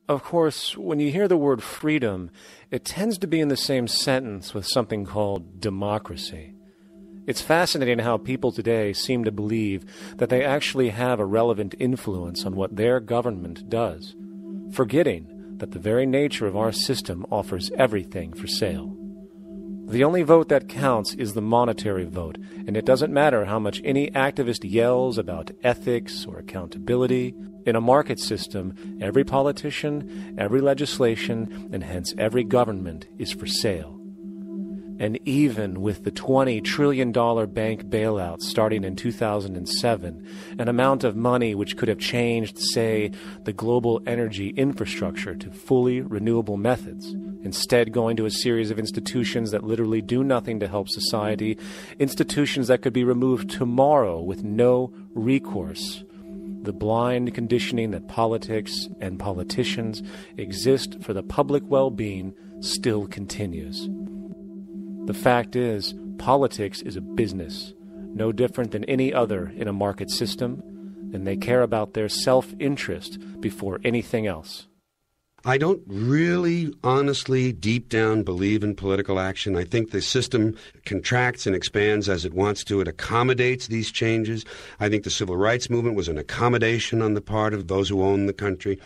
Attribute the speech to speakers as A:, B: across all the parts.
A: Of course, when you hear the word freedom, it tends to be in the same sentence with something called democracy. It's fascinating how people today seem to believe that they actually have a relevant influence on what their government does, forgetting that the very nature of our system offers everything for sale. The only vote that counts is the monetary vote, and it doesn't matter how much any activist yells about ethics or accountability. In a market system, every politician, every legislation, and hence every government is for sale. And even with the $20 trillion bank bailout starting in 2007, an amount of money which could have changed, say, the global energy infrastructure to fully renewable methods, instead going to a series of institutions that literally do nothing to help society, institutions that could be removed tomorrow with no recourse. The blind conditioning that politics and politicians exist for the public well-being still continues. The fact is, politics is a business, no different than any other in a market system, and they care about their self-interest before anything else.
B: I don't really, honestly, deep down believe in political action. I think the system contracts and expands as it wants to. It accommodates these changes. I think the civil rights movement was an accommodation on the part of those who own the country.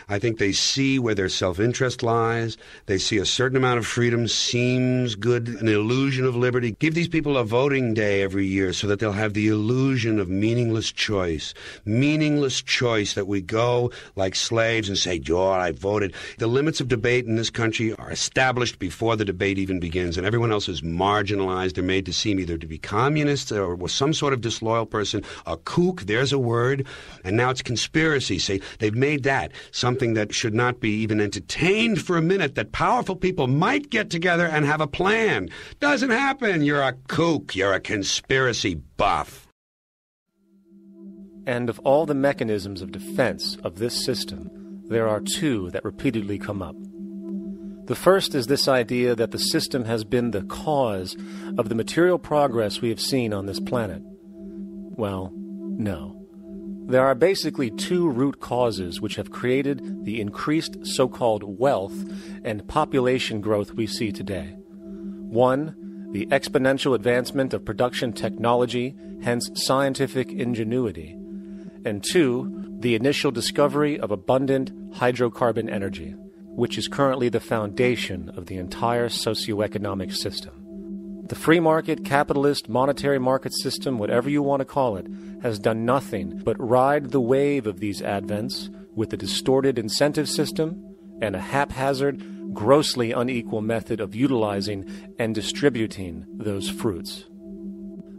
B: I think they see where their self-interest lies. They see a certain amount of freedom seems good, an illusion of liberty. Give these people a voting day every year so that they'll have the illusion of meaningless choice. Meaningless choice that we go like slaves and say, "Oh, I voted." The limits of debate in this country are established before the debate even begins, and everyone else is marginalized. They're made to seem either to be communists or some sort of disloyal person. A kook, there's a word. And now it's conspiracy. Say, they've made that something that should not be even entertained for a minute, that powerful people might get together and have a plan. Doesn't happen. You're a kook. You're a conspiracy buff.
A: And of all the mechanisms of defense of this system, there are two that repeatedly come up. The first is this idea that the system has been the cause of the material progress we have seen on this planet. Well, no. There are basically two root causes which have created the increased so-called wealth and population growth we see today. One, the exponential advancement of production technology, hence scientific ingenuity. And two, the initial discovery of abundant hydrocarbon energy, which is currently the foundation of the entire socioeconomic system. The free market, capitalist, monetary market system, whatever you want to call it, has done nothing but ride the wave of these advents with a distorted incentive system and a haphazard, grossly unequal method of utilizing and distributing those fruits.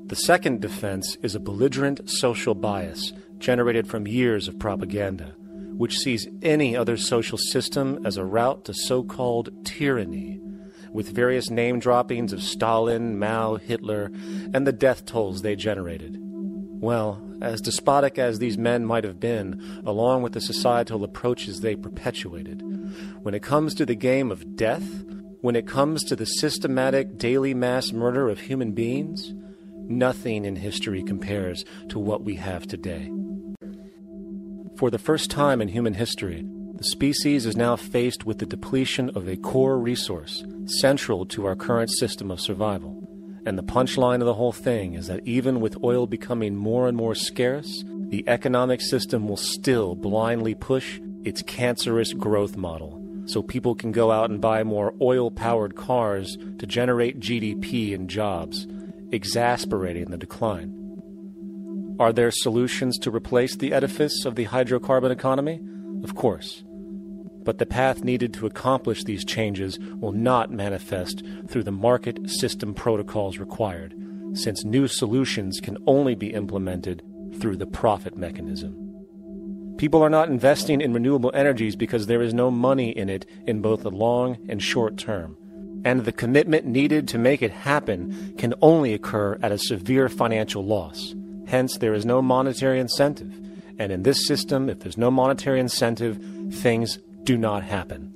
A: The second defense is a belligerent social bias generated from years of propaganda, which sees any other social system as a route to so-called tyranny, with various name-droppings of Stalin, Mao, Hitler, and the death tolls they generated. Well, as despotic as these men might have been, along with the societal approaches they perpetuated, when it comes to the game of death, when it comes to the systematic daily mass murder of human beings, nothing in history compares to what we have today. For the first time in human history, the species is now faced with the depletion of a core resource central to our current system of survival. And the punchline of the whole thing is that even with oil becoming more and more scarce, the economic system will still blindly push its cancerous growth model, so people can go out and buy more oil-powered cars to generate GDP and jobs, exasperating the decline. Are there solutions to replace the edifice of the hydrocarbon economy? Of course. But the path needed to accomplish these changes will not manifest through the market system protocols required, since new solutions can only be implemented through the profit mechanism. People are not investing in renewable energies because there is no money in it in both the long and short term. And the commitment needed to make it happen can only occur at a severe financial loss. Hence, there is no monetary incentive. And in this system, if there's no monetary incentive, things do not happen.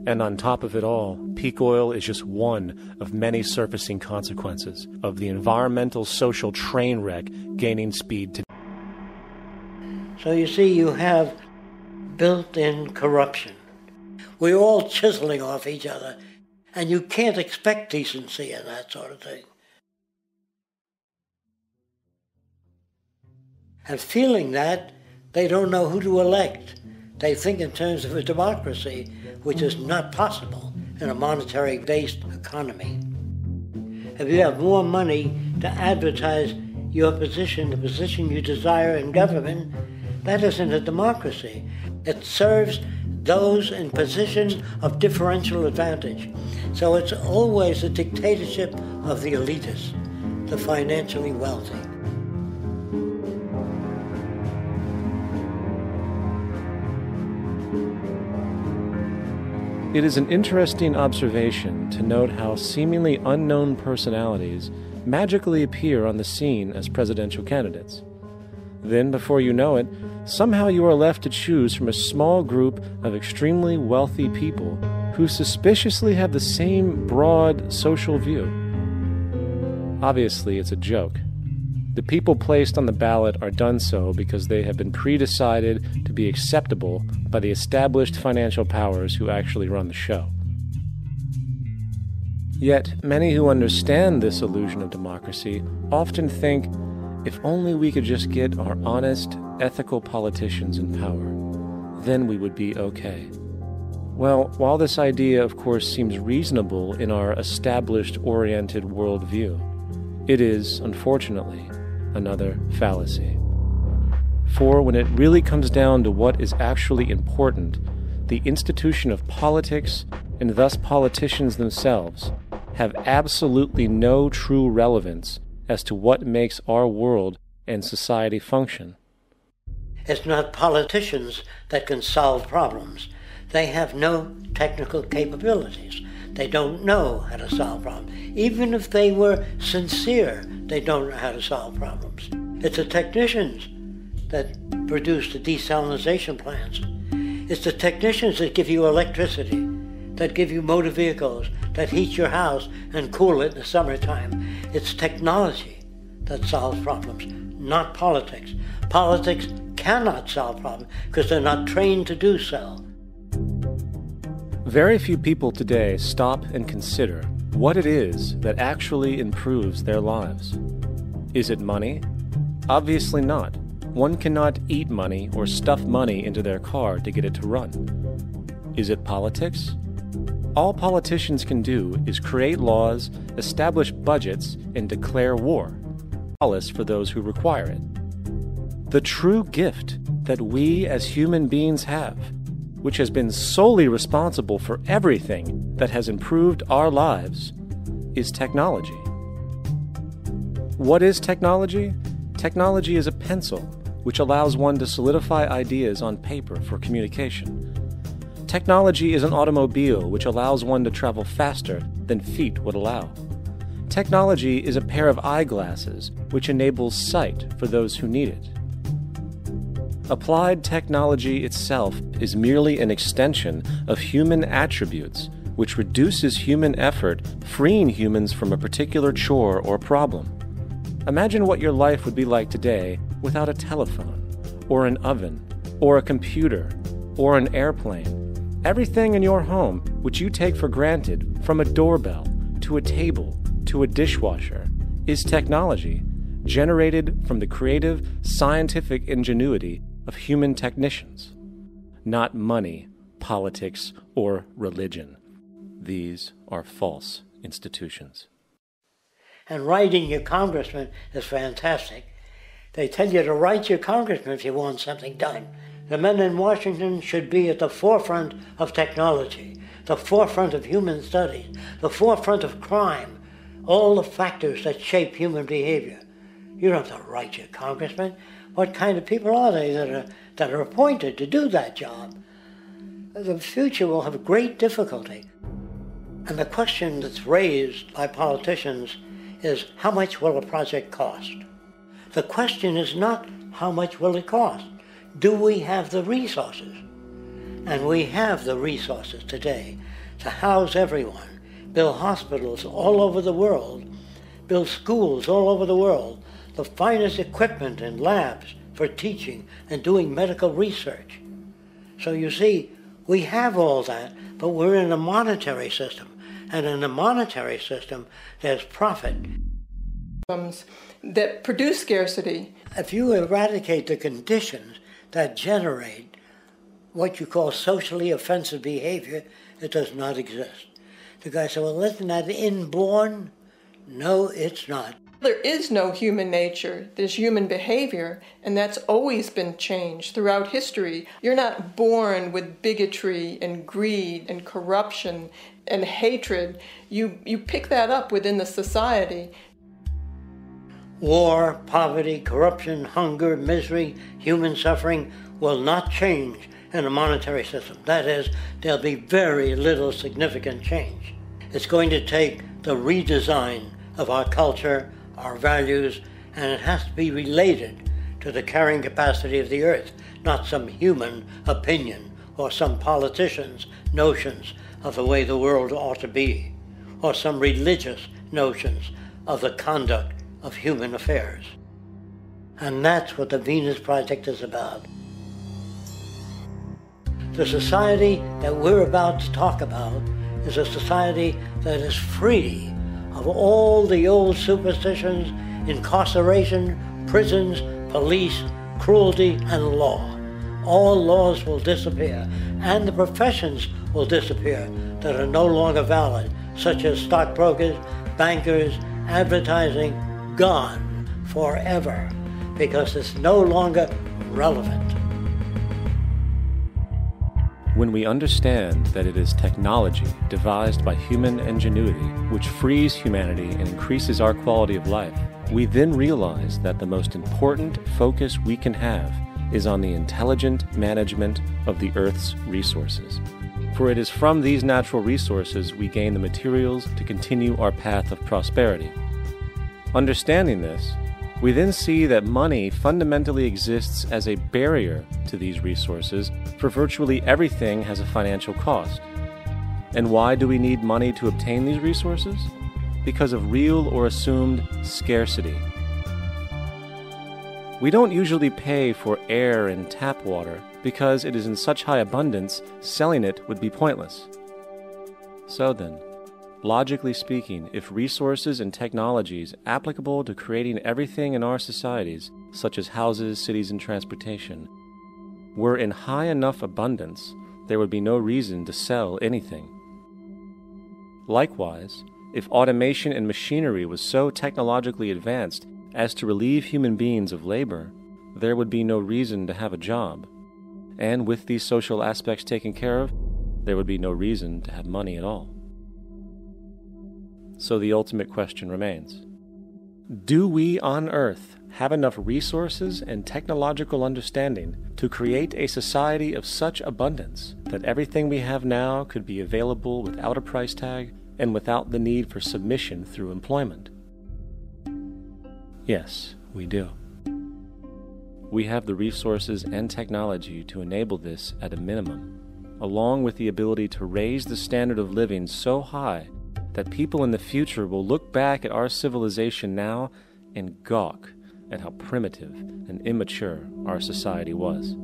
A: And on top of it all, peak oil is just one of many surfacing consequences of the environmental social train wreck gaining speed today.
C: So you see, you have built-in corruption. We're all chiseling off each other, and you can't expect decency and that sort of thing. And feeling that, they don't know who to elect. They think in terms of a democracy, which is not possible in a monetary-based economy. If you have more money to advertise your position, the position you desire in government, that isn't a democracy. It serves those in positions of differential advantage. So it's always a dictatorship of the elitists, the financially wealthy.
A: It is an interesting observation to note how seemingly unknown personalities magically appear on the scene as presidential candidates. Then, before you know it, somehow you are left to choose from a small group of extremely wealthy people who suspiciously have the same broad social view. Obviously, it's a joke. The people placed on the ballot are done so because they have been pre-decided to be acceptable by the established financial powers who actually run the show. Yet, many who understand this illusion of democracy often think, if only we could just get our honest, ethical politicians in power, then we would be okay. Well, while this idea, of course, seems reasonable in our established-oriented worldview, it is, unfortunately, another fallacy. For when it really comes down to what is actually important, the institution of politics, and thus politicians themselves, have absolutely no true relevance as to what makes our world and society function.
C: It's not politicians that can solve problems. They have no technical capabilities. They don't know how to solve problems. Even if they were sincere, they don't know how to solve problems. It's the technicians that produce the desalination plants. It's the technicians that give you electricity, that give you motor vehicles, that heat your house and cool it in the summertime. It's technology that solves problems, not politics. Politics cannot solve problems because they're not trained to do so.
A: Very few people today stop and consider what it is that actually improves their lives. Is it money? Obviously not. One cannot eat money or stuff money into their car to get it to run. Is it politics? All politicians can do is create laws, establish budgets, and declare war, lawless for those who require it. The true gift that we as human beings have, which has been solely responsible for everything that has improved our lives, is technology. What is technology? Technology is a pencil, which allows one to solidify ideas on paper for communication. Technology is an automobile, which allows one to travel faster than feet would allow. Technology is a pair of eyeglasses, which enables sight for those who need it. Applied technology itself is merely an extension of human attributes, which reduces human effort, freeing humans from a particular chore or problem. Imagine what your life would be like today without a telephone, or an oven, or a computer, or an airplane. Everything in your home, which you take for granted, from a doorbell, to a table, to a dishwasher, is technology, generated from the creative, scientific ingenuity of human technicians, not money, politics, or religion. These are false institutions.
C: And writing your congressman is fantastic. They tell you to write your congressman if you want something done. The men in Washington should be at the forefront of technology, the forefront of human studies, the forefront of crime, all the factors that shape human behavior. You don't have to write your congressman. What kind of people are they that are appointed to do that job? The future will have great difficulty. And the question that's raised by politicians is, how much will a project cost? The question is not, how much will it cost? Do we have the resources? And we have the resources today to house everyone, build hospitals all over the world, build schools all over the world, the finest equipment and labs for teaching and doing medical research. So you see, we have all that, but we're in a monetary system. And in a monetary system, there's profit.
D: That produce scarcity.
C: If you eradicate the conditions that generate what you call socially offensive behavior, it does not exist. The guy said, well, isn't that inborn? No, it's not.
D: There is no human nature. There's human behavior, and that's always been changed throughout history. You're not born with bigotry and greed and corruption and hatred. You pick that up within the society.
C: War, poverty, corruption, hunger, misery, human suffering will not change in a monetary system. That is, there'll be very little significant change. It's going to take the redesign of our culture, our values, and it has to be related to the carrying capacity of the earth, not some human opinion or some politician's notions of the way the world ought to be, or some religious notions of the conduct of human affairs. And that's what the Venus Project is about. The society that we're about to talk about is a society that is free of all the old superstitions, incarceration, prisons, police, cruelty, and law. All laws will disappear, and the professions will disappear that are no longer valid, such as stockbrokers, bankers, advertising, gone forever, because it's no longer relevant.
A: When we understand that it is technology devised by human ingenuity which frees humanity and increases our quality of life, we then realize that the most important focus we can have is on the intelligent management of the Earth's resources. For it is from these natural resources we gain the materials to continue our path of prosperity. Understanding this, we then see that money fundamentally exists as a barrier to these resources, for virtually everything has a financial cost. And why do we need money to obtain these resources? Because of real or assumed scarcity. We don't usually pay for air and tap water because it is in such high abundance, selling it would be pointless. So then, logically speaking, if resources and technologies applicable to creating everything in our societies, such as houses, cities, and transportation, were in high enough abundance, there would be no reason to sell anything. Likewise, if automation and machinery was so technologically advanced as to relieve human beings of labor, there would be no reason to have a job. And with these social aspects taken care of, there would be no reason to have money at all. So the ultimate question remains: do we on Earth have enough resources and technological understanding to create a society of such abundance that everything we have now could be available without a price tag and without the need for submission through employment? Yes, we do. We have the resources and technology to enable this at a minimum, along with the ability to raise the standard of living so high that people in the future will look back at our civilization now and gawk at how primitive and immature our society was.